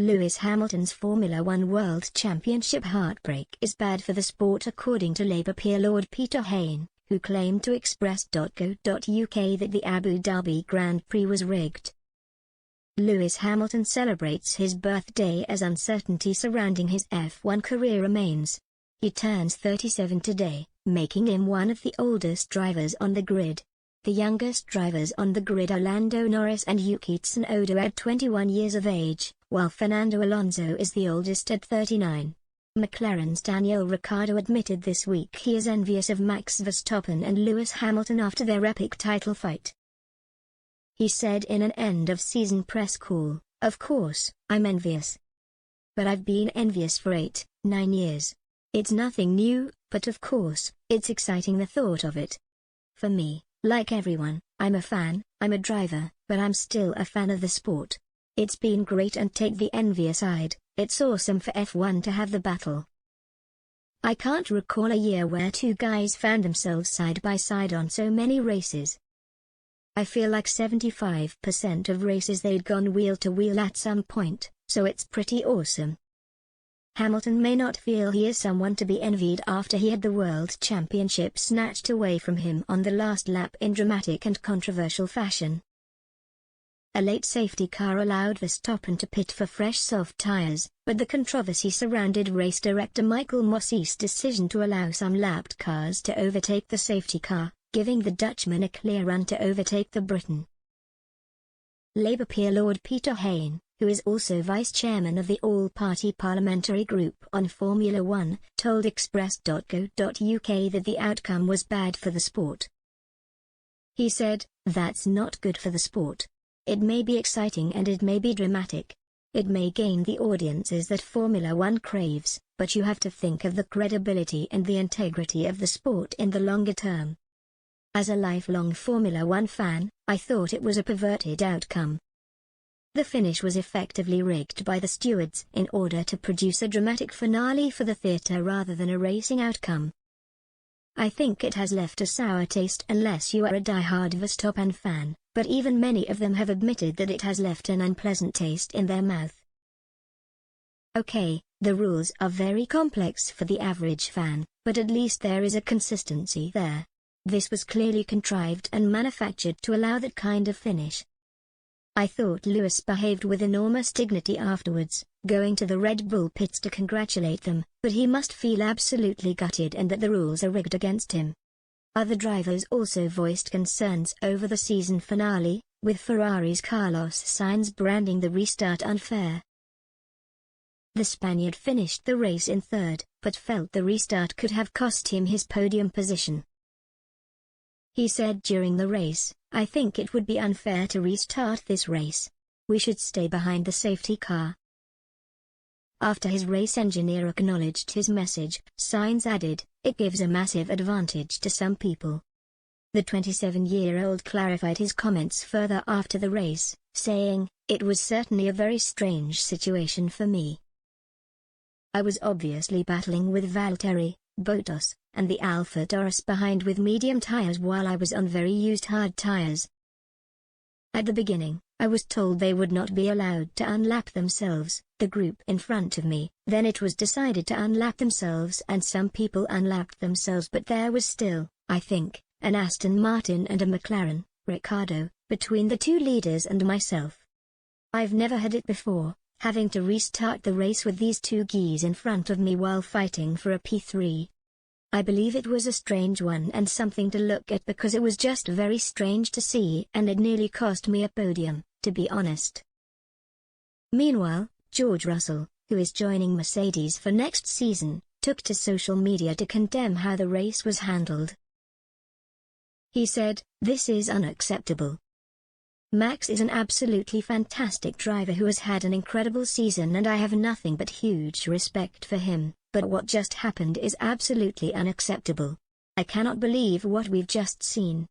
Lewis Hamilton's Formula One World Championship heartbreak is bad for the sport, according to Labour peer Lord Peter Haynes, who claimed to Express.co.uk that the Abu Dhabi Grand Prix was rigged. Lewis Hamilton celebrates his birthday as uncertainty surrounding his F1 career remains. He turns 37 today, making him one of the oldest drivers on the grid. The youngest drivers on the grid are Lando Norris and Yuki Tsunoda at 21 years of age, while Fernando Alonso is the oldest at 39. McLaren's Daniel Ricciardo admitted this week he is envious of Max Verstappen and Lewis Hamilton after their epic title fight. He said in an end-of-season press call, "Of course, I'm envious. But I've been envious for 8-9 years. It's nothing new, but of course, it's exciting the thought of it. For me, like everyone, I'm a fan, I'm a driver, but I'm still a fan of the sport. It's been great, and take the envious side, it's awesome for F1 to have the battle. I can't recall a year where two guys found themselves side by side on so many races. I feel like 75% of races they'd gone wheel to wheel at some point, so it's pretty awesome." Hamilton may not feel he is someone to be envied after he had the World Championship snatched away from him on the last lap in dramatic and controversial fashion. A late safety car allowed Verstappen to pit for fresh soft tires, but the controversy surrounded race director Michael Massey's decision to allow some lapped cars to overtake the safety car, giving the Dutchman a clear run to overtake the Briton. Labour peer Lord Peter Haynes, who is also vice-chairman of the all-party parliamentary group on Formula One, told Express.co.uk that the outcome was bad for the sport. He said, "That's not good for the sport. It may be exciting and it may be dramatic. It may gain the audiences that Formula One craves, but you have to think of the credibility and the integrity of the sport in the longer term. As a lifelong Formula One fan, I thought it was a perverted outcome. The finish was effectively rigged by the stewards in order to produce a dramatic finale for the theatre rather than a racing outcome. I think it has left a sour taste unless you are a die-hard Verstappen fan, but even many of them have admitted that it has left an unpleasant taste in their mouth. Okay, the rules are very complex for the average fan, but at least there is a consistency there. This was clearly contrived and manufactured to allow that kind of finish. I thought Lewis behaved with enormous dignity afterwards, going to the Red Bull pits to congratulate them, but he must feel absolutely gutted and that the rules are rigged against him." Other drivers also voiced concerns over the season finale, with Ferrari's Carlos Sainz branding the restart unfair. The Spaniard finished the race in third, but felt the restart could have cost him his podium position. He said during the race, "I think it would be unfair to restart this race. We should stay behind the safety car." After his race engineer acknowledged his message, Sainz added, "It gives a massive advantage to some people." The 27-year-old clarified his comments further after the race, saying, "It was certainly a very strange situation for me. I was obviously battling with Valtteri, Bottas, and the Alfa Tauri behind with medium tires while I was on very used hard tires. At the beginning, I was told they would not be allowed to unlap themselves, the group in front of me, then it was decided to unlap themselves and some people unlapped themselves, but there was still, I think, an Aston Martin and a McLaren, Ricciardo, between the two leaders and myself. I've never had it before, having to restart the race with these two geese in front of me while fighting for a P3. I believe it was a strange one and something to look at because it was just very strange to see and it nearly cost me a podium, to be honest." Meanwhile, George Russell, who is joining Mercedes for next season, took to social media to condemn how the race was handled. He said, "This is unacceptable. Max is an absolutely fantastic driver who has had an incredible season and I have nothing but huge respect for him, but what just happened is absolutely unacceptable. I cannot believe what we've just seen.